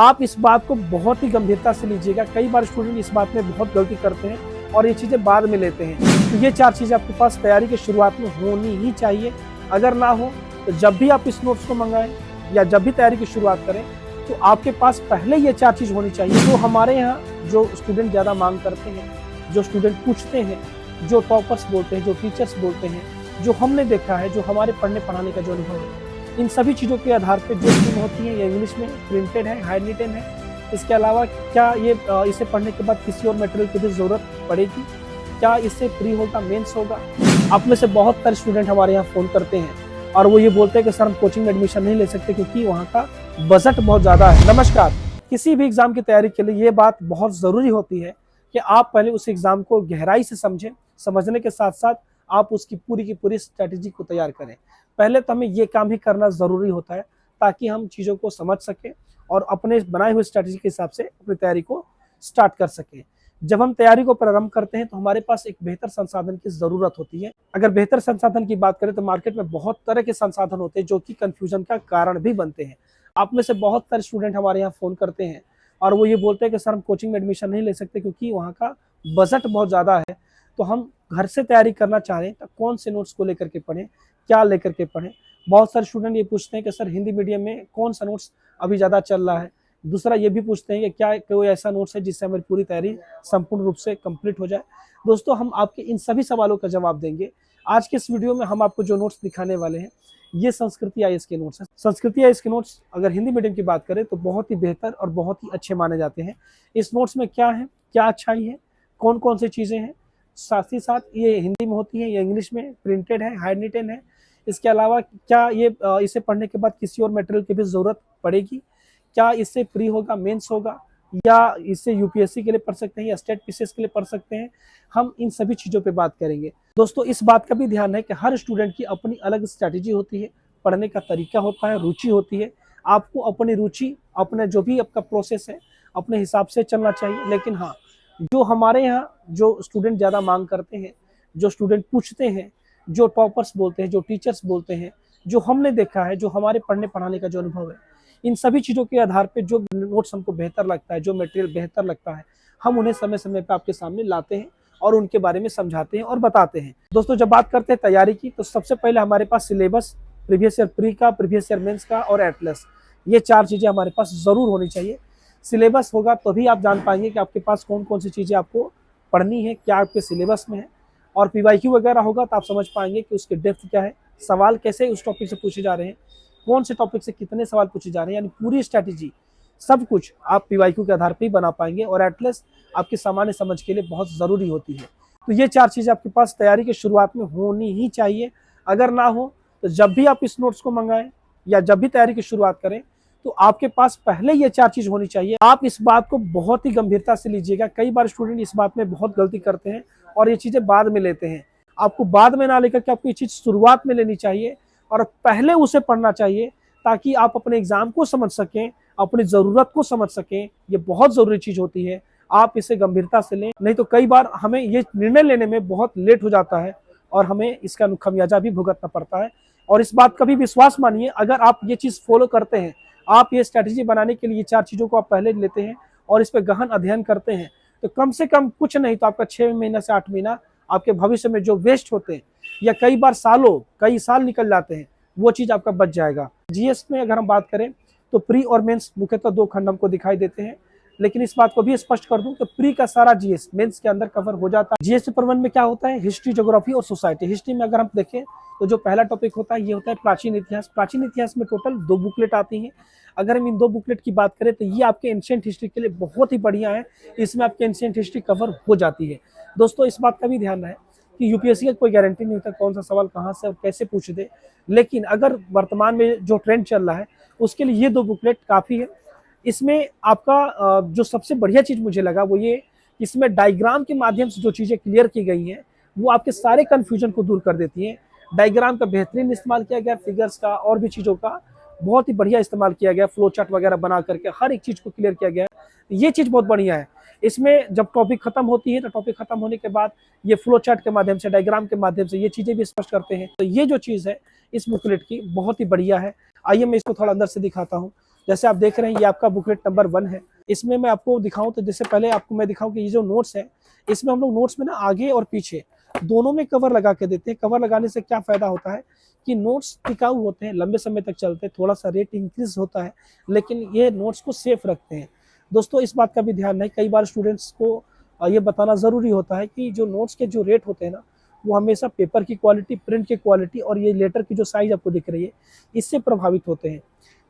आप इस बात को बहुत ही गंभीरता से लीजिएगा। कई बार स्टूडेंट इस बात में बहुत गलती करते हैं और ये चीज़ें बाद में लेते हैं। तो ये 4 चीज़ें आपके पास तैयारी की शुरुआत में होनी ही चाहिए। अगर ना हो तो जब भी आप इस नोट्स को मंगाएं या जब भी तैयारी की शुरुआत करें तो आपके पास पहले ये 4 चीज़ होनी चाहिए। तो हमारे यहाँ जो स्टूडेंट ज़्यादा मांग करते हैं, जो स्टूडेंट पूछते हैं, जो टॉपर्स बोलते हैं, जो टीचर्स बोलते हैं, जो हमने देखा है, जो हमारे पढ़ने पढ़ाने का जो अनुभव है, इन सभी चीज़ों के आधार पे जो स्कीम होती है ये इंग्लिश में प्रिंटेड है, हाई रिटन है। इसके अलावा क्या ये इसे पढ़ने के बाद किसी और मटेरियल की भी ज़रूरत पड़ेगी? क्या इससे प्री होगा, मेंस होगा? आप में से बहुत सारे स्टूडेंट हमारे यहाँ फ़ोन करते हैं और वो ये बोलते हैं कि सर हम कोचिंग में एडमिशन नहीं ले सकते क्योंकि वहाँ का बजट बहुत ज़्यादा है। नमस्कार, किसी भी एग्ज़ाम की तैयारी के लिए ये बात बहुत ज़रूरी होती है कि आप पहले उस एग्ज़ाम को गहराई से समझें। समझने के साथ साथ आप उसकी पूरी की पूरी स्ट्रैटेजी को तैयार करें। पहले तो हमें ये काम ही करना ज़रूरी होता है ताकि हम चीज़ों को समझ सकें और अपने बनाए हुए स्ट्रैटेजी के हिसाब से अपनी तैयारी को स्टार्ट कर सकें। जब हम तैयारी को प्रारंभ करते हैं तो हमारे पास एक बेहतर संसाधन की ज़रूरत होती है। अगर बेहतर संसाधन की बात करें तो मार्केट में बहुत तरह के संसाधन होते हैं जो कि कन्फ्यूजन का कारण भी बनते हैं। आप में से बहुत सारे स्टूडेंट हमारे यहाँ फ़ोन करते हैं और वो ये बोलते हैं कि सर हम कोचिंग में एडमिशन नहीं ले सकते क्योंकि वहाँ का बजट बहुत ज़्यादा है। तो हम घर से तैयारी करना चाह रहे हैं तो कौन से नोट्स को लेकर के पढ़ें, क्या लेकर के पढ़ें? बहुत सारे स्टूडेंट ये पूछते हैं कि सर हिंदी मीडियम में कौन सा नोट्स अभी ज़्यादा चल रहा है। दूसरा ये भी पूछते हैं कि क्या कोई ऐसा नोट्स है जिससे हमारी पूरी तैयारी संपूर्ण रूप से कंप्लीट हो जाए। दोस्तों, हम आपके इन सभी सवालों का जवाब देंगे। आज के इस वीडियो में हम आपको जो नोट्स दिखाने वाले हैं ये संस्कृति आईएएस के नोट्स हैं। संस्कृति आईएएस के नोट्स अगर हिंदी मीडियम की बात करें तो बहुत ही बेहतर और बहुत ही अच्छे माने जाते हैं। इस नोट्स में क्या है, क्या अच्छाई है, कौन कौन सी चीज़ें हैं, साथ ही साथ ये हिंदी में होती है या इंग्लिश में प्रिंटेड है, हाई रिटन है। इसके अलावा क्या ये इसे पढ़ने के बाद किसी और मटेरियल की भी ज़रूरत पड़ेगी? क्या इससे प्री होगा, मेंस होगा, या इससे यूपीएससी के लिए पढ़ सकते हैं या स्टेट पीसीएस के लिए पढ़ सकते हैं? हम इन सभी चीज़ों पे बात करेंगे। दोस्तों, इस बात का भी ध्यान है कि हर स्टूडेंट की अपनी अलग स्ट्रैटेजी होती है, पढ़ने का तरीका होता है, रुचि होती है। आपको अपनी रुचि, अपने जो भी आपका प्रोसेस है, अपने हिसाब से चलना चाहिए। लेकिन हाँ, जो हमारे यहाँ जो स्टूडेंट ज़्यादा मांग करते हैं, जो स्टूडेंट पूछते हैं, जो टॉपर्स बोलते हैं, जो टीचर्स बोलते हैं, जो हमने देखा है, जो हमारे पढ़ने पढ़ाने का जो अनुभव है, इन सभी चीज़ों के आधार पे जो नोट्स हमको बेहतर लगता है, जो मटेरियल बेहतर लगता है, हम उन्हें समय समय पे आपके सामने लाते हैं और उनके बारे में समझाते हैं और बताते हैं। दोस्तों, जब बात करते हैं तैयारी की तो सबसे पहले हमारे पास सिलेबस, प्रीवियस ईयर प्री का, प्रीवियस ईयर मेंस का और एटलस, ये 4 चीज़ें हमारे पास ज़रूर होनी चाहिए। सिलेबस होगा तभी आप जान पाएंगे कि आपके पास कौन कौन सी चीज़ें आपको पढ़नी है, क्या आपके सिलेबस में है। और पीवाईक्यू वगैरह होगा तो आप समझ पाएंगे कि उसकी डेप्थ क्या है, सवाल कैसे उस टॉपिक से पूछे जा रहे हैं, कौन से टॉपिक से कितने सवाल पूछे जा रहे हैं, यानी पूरी स्ट्रैटेजी सब कुछ आप पीवाईक्यू के आधार पर ही बना पाएंगे। और एटलस आपकी सामान्य समझ के लिए बहुत ज़रूरी होती है। तो ये 4 चीज़ें आपके पास तैयारी की शुरुआत में होनी ही चाहिए। अगर ना हो तो जब भी आप इस नोट्स को मंगाएं या जब भी तैयारी की शुरुआत करें तो आपके पास पहले ये 4 चीज़ होनी चाहिए। आप इस बात को बहुत ही गंभीरता से लीजिएगा। कई बार स्टूडेंट इस बात में बहुत गलती करते हैं और ये चीज़ें बाद में लेते हैं। आपको बाद में ना लेकर के आपको ये चीज़ शुरुआत में लेनी चाहिए और पहले उसे पढ़ना चाहिए ताकि आप अपने एग्जाम को समझ सकें, अपनी ज़रूरत को समझ सकें। ये बहुत ज़रूरी चीज़ होती है, आप इसे गंभीरता से लें, नहीं तो कई बार हमें ये निर्णय लेने में बहुत लेट हो जाता है और हमें इसका खमियाजा भी भुगतना पड़ता है। और इस बात का भी विश्वास मानिए, अगर आप ये चीज़ फॉलो करते हैं, आप ये स्ट्रैटेजी बनाने के लिए ये 4 चीज़ों को आप पहले लेते हैं और इस पर गहन अध्ययन करते हैं तो कम से कम कुछ नहीं तो आपका 6 महीना से 8 महीना आपके भविष्य में जो वेस्ट होते हैं या कई बार कई साल निकल जाते हैं, वो चीज़ आपका बच जाएगा। जीएस में अगर हम बात करें तो प्री और मेंस मुख्यतः 2 खंड हमको दिखाई देते हैं। लेकिन इस बात को भी स्पष्ट कर दूं कि प्री का सारा जीएस मेंस के अंदर कवर हो जाता है। जीएस पेपर 1 में क्या होता है, हिस्ट्री, ज्योग्राफी और सोसाइटी। हिस्ट्री में अगर हम देखें तो जो पहला टॉपिक होता है ये होता है प्राचीन इतिहास। प्राचीन इतिहास में टोटल 2 बुकलेट आती हैं। अगर हम इन 2 बुकलेट की बात करें तो ये आपके एंशिएंट हिस्ट्री के लिए बहुत ही बढ़िया है। इसमें आपकी एंशिएंट हिस्ट्री कवर हो जाती है। दोस्तों, इस बात का भी ध्यान है कि यूपीएससी का कोई गारंटी नहीं होता कौन सा सवाल कहाँ से और कैसे पूछ दे। लेकिन अगर वर्तमान में जो ट्रेंड चल रहा है उसके लिए ये 2 बुकलेट काफ़ी है। इसमें आपका जो सबसे बढ़िया चीज़ मुझे लगा वो ये, इसमें डायग्राम के माध्यम से जो चीज़ें क्लियर की गई हैं वो आपके सारे कन्फ्यूजन को दूर कर देती हैं। डायग्राम का बेहतरीन इस्तेमाल किया गया, फिगर्स का और भी चीज़ों का बहुत ही बढ़िया इस्तेमाल किया गया, फ्लो चार्ट वगैरह बना करके हर एक चीज़ को क्लियर किया गया है। ये चीज़ बहुत बढ़िया है। इसमें जब टॉपिक खत्म होती है तो टॉपिक खत्म होने के बाद ये फ्लो चार्ट के माध्यम से, डायग्राम के माध्यम से ये चीज़ें भी स्पष्ट करते हैं। तो ये जो चीज़ है इस बुकलेट की बहुत ही बढ़िया है। आइए मैं इसको थोड़ा अंदर से दिखाता हूँ। जैसे आप देख रहे हैं ये आपका बुकलेट नंबर 1 है। इसमें मैं आपको दिखाऊं तो जैसे पहले आपको मैं दिखाऊं कि ये जो नोट्स है, इसमें हम लोग नोट्स में ना आगे और पीछे दोनों में कवर लगा के देते हैं। कवर लगाने से क्या फायदा होता है कि नोट्स टिकाऊ होते हैं, लंबे समय तक चलते हैं, थोड़ा सा रेट इंक्रीज होता है, लेकिन ये नोट्स को सेफ रखते हैं। दोस्तों इस बात का भी ध्यान है, कई बार स्टूडेंट्स को ये बताना ज़रूरी होता है कि जो नोट्स के जो रेट होते हैं ना, वो हमेशा पेपर की क्वालिटी, प्रिंट की क्वालिटी और ये लेटर की जो साइज़ आपको दिख रही है, इससे प्रभावित होते हैं।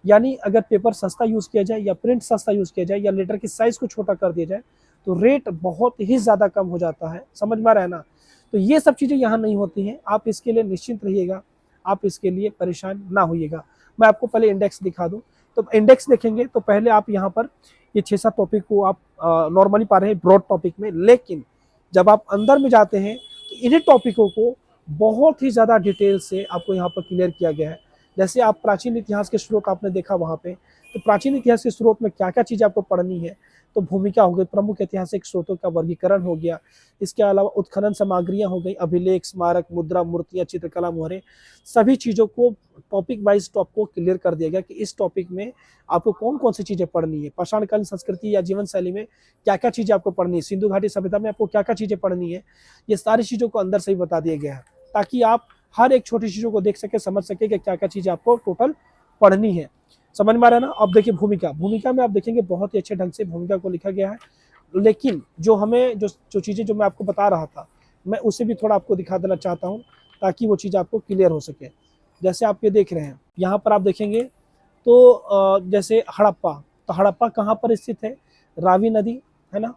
यानी अगर पेपर सस्ता यूज़ किया जाए या प्रिंट सस्ता यूज़ किया जाए या लेटर की साइज़ को छोटा कर दिया जाए, तो रेट बहुत ही ज़्यादा कम हो जाता है। समझ में आ रहा है ना? तो ये सब चीज़ें यहाँ नहीं होती हैं। आप इसके लिए निश्चिंत रहिएगा, आप इसके लिए परेशान ना होइएगा। मैं आपको पहले इंडेक्स दिखा दूँ। तो इंडेक्स देखेंगे तो पहले आप यहाँ पर ये 6-7 टॉपिक को आप नॉर्मली पा रहे हैं ब्रॉड टॉपिक में, लेकिन जब आप अंदर में जाते हैं तो इन्हीं टॉपिकों को बहुत ही ज़्यादा डिटेल से आपको यहाँ पर क्लियर किया गया है। जैसे आप प्राचीन इतिहास के स्रोत आपने देखा वहाँ पे, तो प्राचीन इतिहास के स्रोत में क्या क्या चीज़ें आपको पढ़नी है, तो भूमिका हो गई, प्रमुख ऐतिहासिक स्रोतों का वर्गीकरण हो गया, इसके अलावा उत्खनन सामग्रियाँ हो गई, अभिलेख, स्मारक, मुद्रा, मूर्तियाँ, चित्रकला, मुहरें, सभी चीज़ों को टॉपिक वाइज टॉप को क्लियर कर दिया गया कि इस टॉपिक में आपको कौन कौन सी चीज़ें पढ़नी है। पाषाणकालीन संस्कृति या जीवन शैली में क्या क्या चीज़ें आपको पढ़नी है, सिंधु घाटी सभ्यता में आपको क्या क्या चीज़ें पढ़नी है, ये सारी चीज़ों को अंदर से ही बता दिया गया है, ताकि आप हर एक छोटी चीज़ों को देख सके, समझ सके कि क्या क्या चीज़ें आपको टोटल पढ़नी है। समझ में आ रहा है ना? अब देखिए भूमिका में आप देखेंगे बहुत ही अच्छे ढंग से भूमिका को लिखा गया है, लेकिन जो हमें जो चीज़ें जो मैं आपको बता रहा था, मैं उसे भी थोड़ा आपको दिखा देना चाहता हूँ ताकि वो चीज़ आपको क्लियर हो सके। जैसे आप ये देख रहे हैं, यहाँ पर आप देखेंगे तो जैसे हड़प्पा, तो हड़प्पा कहाँ पर स्थित है? रावी नदी है ना,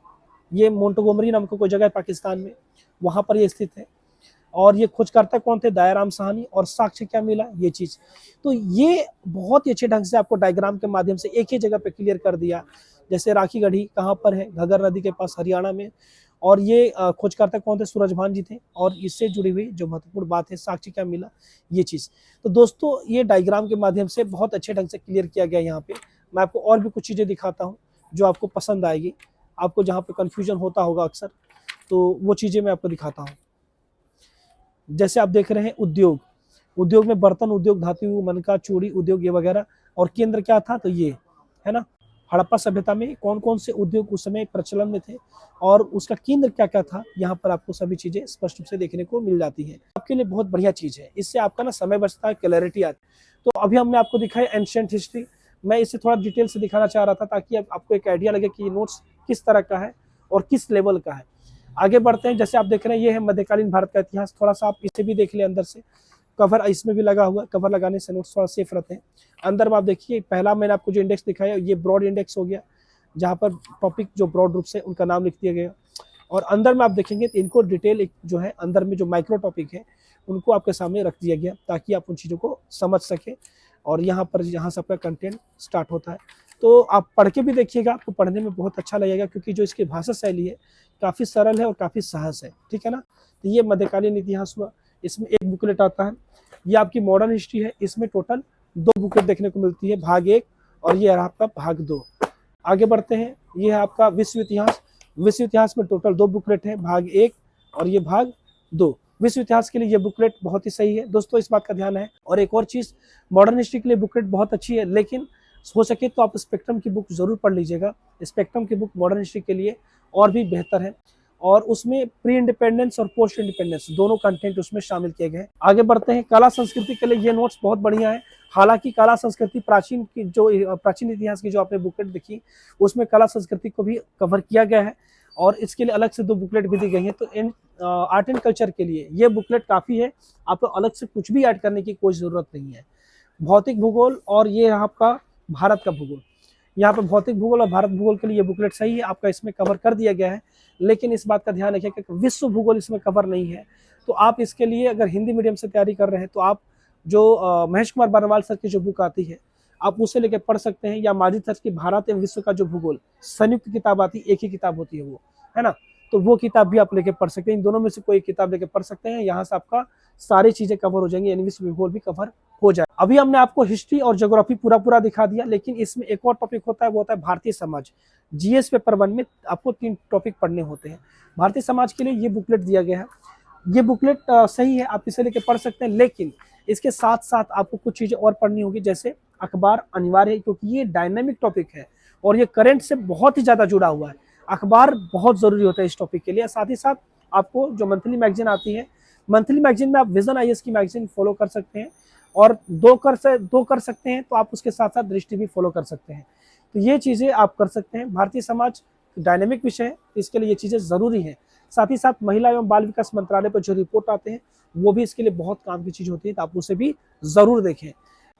ये मोंटगोमरी नाम का कोई जगह है पाकिस्तान में, वहाँ पर ये स्थित है। और ये खोजकर्ता कौन थे? दयाराम साहनी। और साक्ष्य क्या मिला? ये चीज़। तो ये बहुत ही अच्छे ढंग से आपको डायग्राम के माध्यम से एक ही जगह पे क्लियर कर दिया। जैसे राखी गढ़ी कहाँ पर है? घग्गर नदी के पास, हरियाणा में। और ये खोजकर्ता कौन थे? सूरजभान जी थे। और इससे जुड़ी हुई जो महत्वपूर्ण बात है, साक्ष्य क्या मिला, ये चीज़। तो दोस्तों ये डायग्राम के माध्यम से बहुत अच्छे ढंग से क्लियर किया गया यहाँ पे। मैं आपको और भी कुछ चीज़ें दिखाता हूँ जो आपको पसंद आएगी, आपको जहाँ पे कन्फ्यूजन होता होगा अक्सर, तो वो चीज़ें मैं आपको दिखाता हूँ। जैसे आप देख रहे हैं उद्योग में बर्तन उद्योग, धातु, मनका, चूड़ी उद्योग, ये वगैरह। और केंद्र क्या था? तो ये है ना, हड़प्पा सभ्यता में कौन कौन से उद्योग उस समय प्रचलन में थे और उसका केंद्र क्या क्या था, यहाँ पर आपको सभी चीजें स्पष्ट रूप से देखने को मिल जाती है। आपके लिए बहुत बढ़िया चीज है, इससे आपका ना समय बचता है, क्लैरिटी आती है। तो अभी हमने आपको दिखाया एंशिएंट हिस्ट्री, मैं इसे थोड़ा डिटेल से दिखाना चाह रहा था ताकि आपको एक आइडिया लगे कि ये नोट्स किस तरह का है और किस लेवल का है। आगे बढ़ते हैं। जैसे आप देख रहे हैं ये है मध्यकालीन भारत का इतिहास, थोड़ा सा आप इसे भी देख लें अंदर से। कवर इसमें भी लगा हुआ है, कवर लगाने से नोट्स थोड़ा सेफ रहते हैं। अंदर में आप देखिए, पहला मैंने आपको जो इंडेक्स दिखाया ये ब्रॉड इंडेक्स हो गया, जहाँ पर टॉपिक जो ब्रॉड रूप से उनका नाम लिख दिया गया। और अंदर में आप देखेंगे तो इनको डिटेल एक जो है अंदर में जो माइक्रो टॉपिक है उनको आपके सामने रख दिया गया ताकि आप उन चीज़ों को समझ सकें। और यहाँ पर यहाँ से आपका कंटेंट स्टार्ट होता है, तो आप पढ़ के भी देखिएगा, आपको पढ़ने में बहुत अच्छा लगेगा क्योंकि जो इसकी भाषा शैली है काफ़ी सरल है और काफ़ी सहज है। ठीक है ना? तो ये मध्यकालीन इतिहास हुआ, इसमें एक बुकलेट आता है। ये आपकी मॉडर्न हिस्ट्री है, इसमें टोटल 2 बुकलेट देखने को मिलती है, भाग 1 और ये आपका भाग 2। आगे बढ़ते हैं, ये है आपका विश्व इतिहास। विश्व इतिहास में टोटल 2 बुकलेट है, भाग 1 और ये भाग 2। विश्व इतिहास के लिए ये बुकलेट बहुत ही सही है दोस्तों, इस बात का ध्यान है। और एक और चीज़, मॉडर्न हिस्ट्री के लिए बुकलेट बहुत अच्छी है, लेकिन हो सके तो आप स्पेक्ट्रम की बुक जरूर पढ़ लीजिएगा। स्पेक्ट्रम की बुक मॉडर्न हिस्ट्री के लिए और भी बेहतर है, और उसमें प्री इंडिपेंडेंस और पोस्ट इंडिपेंडेंस दोनों कंटेंट उसमें शामिल किए गए हैं। आगे बढ़ते हैं, कला संस्कृति के लिए ये नोट्स बहुत बढ़िया है। हालांकि कला संस्कृति प्राचीन इतिहास की जो आपने बुकलेट देखी उसमें कला संस्कृति को भी कवर किया गया है और इसके लिए अलग से 2 बुकलेट भी दी गई हैं। तो आर्ट एंड कल्चर के लिए ये बुकलेट काफ़ी है, आपको अलग से कुछ भी ऐड करने की कोई ज़रूरत नहीं है। भौतिक भूगोल और ये आपका भारत का भूगोल, यहाँ पे भौतिक भूगोल और भारत भूगोल के लिए ये बुकलेट सही है, आपका इसमें कवर कर दिया गया है। लेकिन इस बात का ध्यान रखिए कि विश्व भूगोल इसमें कवर नहीं है। तो आप इसके लिए अगर हिंदी मीडियम से तैयारी कर रहे हैं तो आप जो महेश कुमार बरनवाल सर की जो बुक आती है आप उसे लेकर पढ़ सकते हैं, या माजिद सर की भारत एवं विश्व का जो भूगोल संयुक्त किताब आती है, एक ही किताब होती है वो, है ना, तो वो किताब भी आप लेके पढ़ सकते हैं। इन दोनों में से कोई किताब लेके पढ़ सकते हैं, यहाँ से आपका सारी चीजें कवर हो जाएंगी, यानी विश्व भूगोल भी कवर हो जाए। अभी हमने आपको हिस्ट्री और ज्योग्राफी पूरा दिखा दिया, लेकिन इसमें एक और टॉपिक होता है, वो होता है भारतीय समाज। जीएस पेपर 1 में आपको 3 टॉपिक पढ़ने होते हैं। भारतीय समाज के लिए ये बुकलेट दिया गया है, ये बुकलेट सही है, आप इसे लेके पढ़ सकते हैं, लेकिन इसके साथ साथ आपको कुछ चीजें और पढ़नी होगी। जैसे अखबार अनिवार्य है, क्योंकि ये डायनेमिक टॉपिक है और ये करंट से बहुत ही ज़्यादा जुड़ा हुआ है। अखबार बहुत ज़रूरी होता है इस टॉपिक के लिए। साथ ही साथ आपको जो मंथली मैगजीन आती है, मंथली मैगजीन में आप विजन आईएएस की मैगजीन फॉलो कर सकते हैं, और दो कर सकते हैं तो आप उसके साथ साथ दृष्टि भी फॉलो कर सकते हैं। तो ये चीज़ें आप कर सकते हैं। भारतीय समाज डायनेमिक विषय है, इसके लिए ये चीज़ें ज़रूरी हैं। साथ ही साथ महिला एवं बाल विकास मंत्रालय पर जो रिपोर्ट आते हैं वो भी इसके लिए बहुत काम की चीज़ होती है, तो आप उसे भी ज़रूर देखें।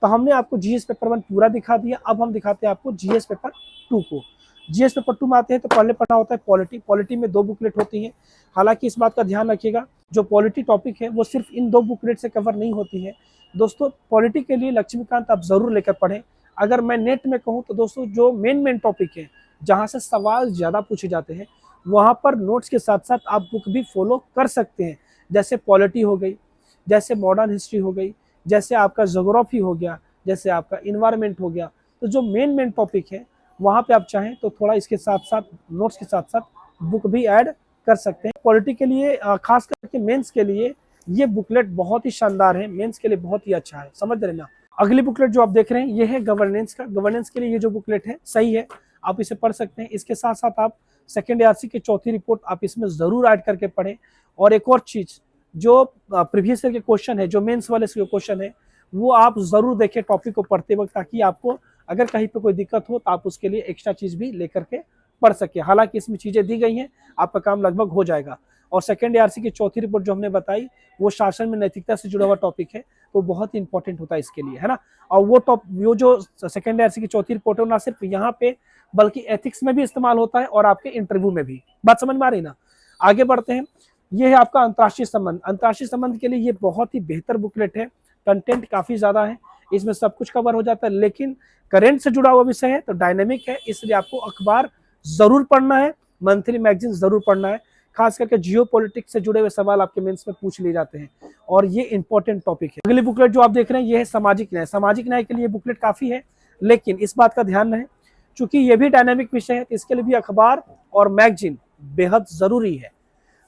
तो हमने आपको जीएस पेपर 1 पूरा दिखा दिया, अब हम दिखाते हैं आपको जीएस पेपर 2 को। जीएस पेपर 2 में आते हैं तो पहले पढ़ना होता है पॉलिटी। पॉलिटी में 2 बुकलेट होती हैं। हालांकि इस बात का ध्यान रखिएगा, जो पॉलिटी टॉपिक है वो सिर्फ इन 2 बुकलेट से कवर नहीं होती है। दोस्तों, पॉलिटी के लिए लक्ष्मीकांत आप जरूर लेकर पढ़ें। अगर मैं नेट में कहूँ तो दोस्तों, जो मेन टॉपिक है जहाँ से सवाल ज़्यादा पूछे जाते हैं, वहाँ पर नोट्स के साथ साथ आप बुक भी फॉलो कर सकते हैं। जैसे पॉलिटी हो गई, जैसे मॉडर्न हिस्ट्री हो गई, जैसे आपका ज्योग्राफी हो गया, जैसे आपका इन्वायरमेंट हो गया। तो जो मेन टॉपिक है वहाँ पे आप चाहें तो थोड़ा इसके साथ साथ नोट्स के साथ साथ बुक भी ऐड कर सकते हैं। पॉलिटी के लिए खास करके मेंस के लिए ये बुकलेट बहुत ही शानदार है, मेंस के लिए बहुत ही अच्छा है, समझ रहे ना। अगली बुकलेट जो आप देख रहे हैं ये है गवर्नेंस का। गवर्नेंस के लिए ये जो बुकलेट है सही है, आप इसे पढ़ सकते हैं। इसके साथ साथ आप सेकेंड एआरसी की चौथी रिपोर्ट आप इसमें जरूर ऐड करके पढ़ें। और एक और चीज, जो प्रीवियस ईयर के क्वेश्चन है, जो मेंस वाले क्वेश्चन है, वो आप जरूर देखें टॉपिक को पढ़ते वक्त, ताकि आपको अगर कहीं पे कोई दिक्कत हो तो आप उसके लिए एक्स्ट्रा चीज भी लेकर के पढ़ सके। हालांकि इसमें चीजें दी गई हैं, आपका काम लगभग हो जाएगा। और सेकेंड एआरसी की चौथी रिपोर्ट जो हमने बताई, वो शासन में नैतिकता से जुड़ा हुआ टॉपिक है, तो बहुत ही इंपॉर्टेंट होता है इसके लिए, है ना। और वो जो सेकेंड एआरसी की चौथी रिपोर्ट है, ना सिर्फ यहाँ पे बल्कि एथिक्स में भी इस्तेमाल होता है और आपके इंटरव्यू में भी। बात समझ में आ रही ना। आगे बढ़ते हैं। ये है आपका अंतर्राष्ट्रीय संबंध। अंतर्राष्ट्रीय संबंध के लिए ये बहुत ही बेहतर बुकलेट है। कंटेंट काफी ज्यादा है, इसमें सब कुछ कवर हो जाता है, लेकिन करंट से जुड़ा हुआ विषय है तो डायनेमिक है, इसलिए आपको अखबार जरूर पढ़ना है, मंथली मैगजीन जरूर पढ़ना है। खास करके जियो पॉलिटिक्स से जुड़े हुए सवाल आपके मेंस में पूछ लिए जाते हैं और ये इंपॉर्टेंट टॉपिक है। अगली बुकलेट जो आप देख रहे हैं ये है सामाजिक न्याय। सामाजिक न्याय के लिए बुकलेट काफी है, लेकिन इस बात का ध्यान रहे, चूंकि ये भी डायनेमिक विषय है तो इसके लिए भी अखबार और मैगजीन बेहद जरूरी है।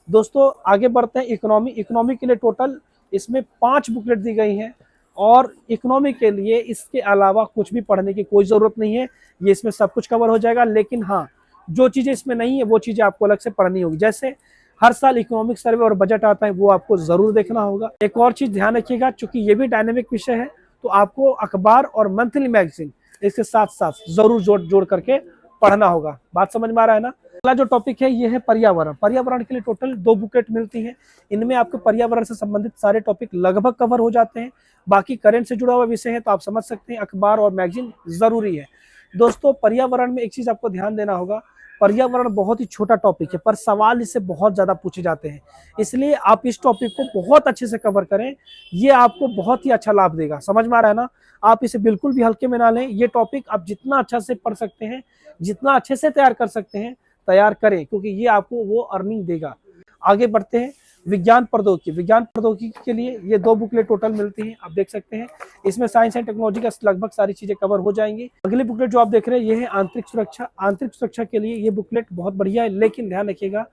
दोस्तों, आगे बढ़ते हैं। इकोनॉमी। इकोनॉमी के लिए टोटल इसमें 5 बुकलेट दी गई हैं, और इकोनॉमी के लिए इसके अलावा कुछ भी पढ़ने की कोई ज़रूरत नहीं है, ये इसमें सब कुछ कवर हो जाएगा। लेकिन हाँ, जो चीज़ें इसमें नहीं है वो चीज़ें आपको अलग से पढ़नी होगी। जैसे हर साल इकोनॉमिक सर्वे और बजट आता है, वो आपको ज़रूर देखना होगा। एक और चीज़ ध्यान रखिएगा, चूंकि ये भी डायनेमिक विषय है तो आपको अखबार और मंथली मैगजीन इसके साथ साथ जरूर जोड़ करके पढ़ना होगा। बात समझ में आ रहा है ना। अगला जो टॉपिक है ये है पर्यावरण। पर्यावरण के लिए टोटल 2 बुकलेट मिलती हैं। इनमें आपके पर्यावरण से संबंधित सारे टॉपिक लगभग कवर हो जाते हैं। बाकी करंट से जुड़ा हुआ विषय है तो आप समझ सकते हैं अखबार और मैगजीन जरूरी है। दोस्तों, पर्यावरण में एक चीज आपको ध्यान देना होगा, पर्यावरण बहुत ही छोटा टॉपिक है पर सवाल इससे बहुत ज्यादा पूछे जाते हैं, इसलिए आप इस टॉपिक को बहुत अच्छे से कवर करें, ये आपको बहुत ही अच्छा लाभ देगा। समझ में आ रहा है ना। आप इसे बिल्कुल भी हल्के में ना लें। ये टॉपिक आप जितना अच्छा से पढ़ सकते हैं, जितना अच्छे से तैयार कर सकते हैं, तैयार करें, क्योंकि ये आपको वो अर्निंग देगा। आगे बढ़ते हैं। विज्ञान प्रौद्योगिकी। विज्ञान प्रौद्योगिकी के लिए ये 2 बुकलेट टोटल मिलती हैं, आप देख सकते हैं। इसमें साइंस एंड टेक्नोलॉजी का लगभग सारी चीजें कवर हो जाएंगी। अगली बुकलेट जो आप देख रहे हैं ये है आंतरिक सुरक्षा। आंतरिक सुरक्षा के लिए ये बुकलेट बहुत बढ़िया है, लेकिन ध्यान रखिएगा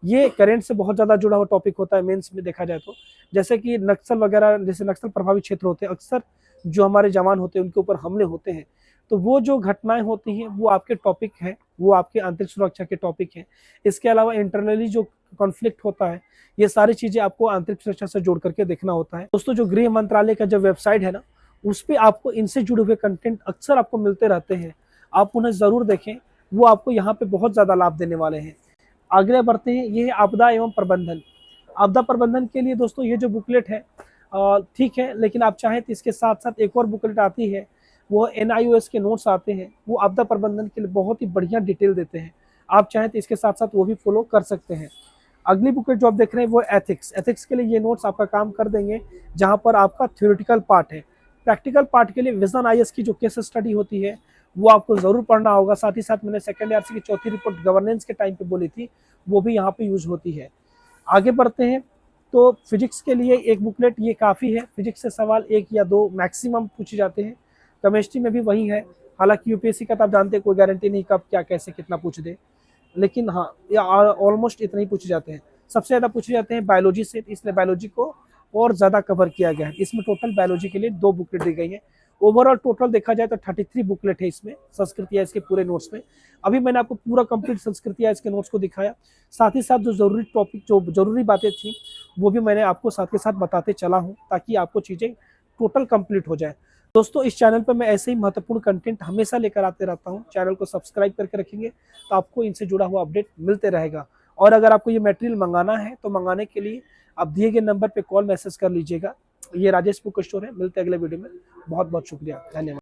ये करंट से बहुत ज्यादा जुड़ा हुआ टॉपिक होता है मेंस में देखा जाए तो। जैसे कि नक्सल वगैरह, जैसे नक्सल प्रभावित क्षेत्र होते हैं, अक्सर जो हमारे जवान होते हैं उनके ऊपर हमले होते हैं, तो वो जो घटनाएं होती हैं वो आपके टॉपिक है, वो आपके आंतरिक सुरक्षा के टॉपिक हैं। इसके अलावा इंटरनली जो कॉन्फ्लिक्ट होता है, ये सारी चीजें आपको आंतरिक सुरक्षा से जोड़ करके देखना होता है। दोस्तों, जो गृह मंत्रालय का जो वेबसाइट है ना, उस पर आपको इनसे जुड़े हुए कंटेंट अक्सर आपको मिलते रहते हैं, आप उन्हें जरूर देखें, वो आपको यहाँ पे बहुत ज्यादा लाभ देने वाले हैं। आगे बढ़ते हैं। ये है आपदा एवं प्रबंधन। आपदा प्रबंधन के लिए दोस्तों ये जो बुकलेट है ठीक है, लेकिन आप चाहें तो इसके साथ साथ एक और बुकलेट आती है, वो NIOS के नोट्स आते हैं, वो आपदा प्रबंधन के लिए बहुत ही बढ़िया डिटेल देते हैं। आप चाहें तो इसके साथ साथ वो भी फॉलो कर सकते हैं। अगली बुकलेट जो आप देख रहे हैं वो एथिक्स। एथिक्स के लिए ये नोट्स आपका काम कर देंगे, जहां पर आपका थ्योरेटिकल पार्ट है। प्रैक्टिकल पार्ट के लिए विजन आईएएस की जो केस स्टडी होती है वो आपको जरूर पढ़ना होगा। साथ ही साथ मैंने सेकेंड एआरसी की चौथी रिपोर्ट गवर्नेंस के टाइम पे बोली थी, वो भी यहाँ पे यूज होती है। आगे बढ़ते हैं। तो फिजिक्स के लिए एक बुकलेट ये काफ़ी है। फिजिक्स से सवाल 1 या 2 मैक्सिमम पूछे जाते हैं। केमिस्ट्री में भी वही है, हालांकि यूपीएससी का तो आप जानते हैं कोई गारंटी नहीं कब क्या कैसे कितना पूछ दे, लेकिन हाँ ऑलमोस्ट इतना ही पूछे जाते हैं। सबसे ज़्यादा पूछे जाते हैं बायोलॉजी से, इसलिए बायोलॉजी को और ज़्यादा कवर किया गया है। इसमें टोटल बायोलॉजी के लिए 2 बुकलेट दी गई हैं, ओवरऑल टोटल देखा जाए तो 33 बुकलेट है इसमें, संस्कृत के पूरे नोट्स में। अभी मैंने आपको पूरा कंप्लीट संस्कृत के नोट्स को दिखाया, साथ ही साथ जो जरूरी टॉपिक, जो जरूरी बातें थी वो भी मैंने आपको साथ के साथ बताते चला हूँ, ताकि आपको चीज़ें टोटल कंप्लीट हो जाए। दोस्तों, इस चैनल पर मैं ऐसे ही महत्वपूर्ण कंटेंट हमेशा लेकर आते रहता हूँ। चैनल को सब्सक्राइब करके रखेंगे तो आपको इनसे जुड़ा हुआ अपडेट मिलते रहेगा। और अगर आपको ये मटेरियल मंगाना है तो मंगाने के लिए आप दिए गए नंबर पे कॉल मैसेज कर लीजिएगा। ये राजेश बुक स्टोर है। मिलते हैं अगले वीडियो में। बहुत बहुत शुक्रिया, धन्यवाद।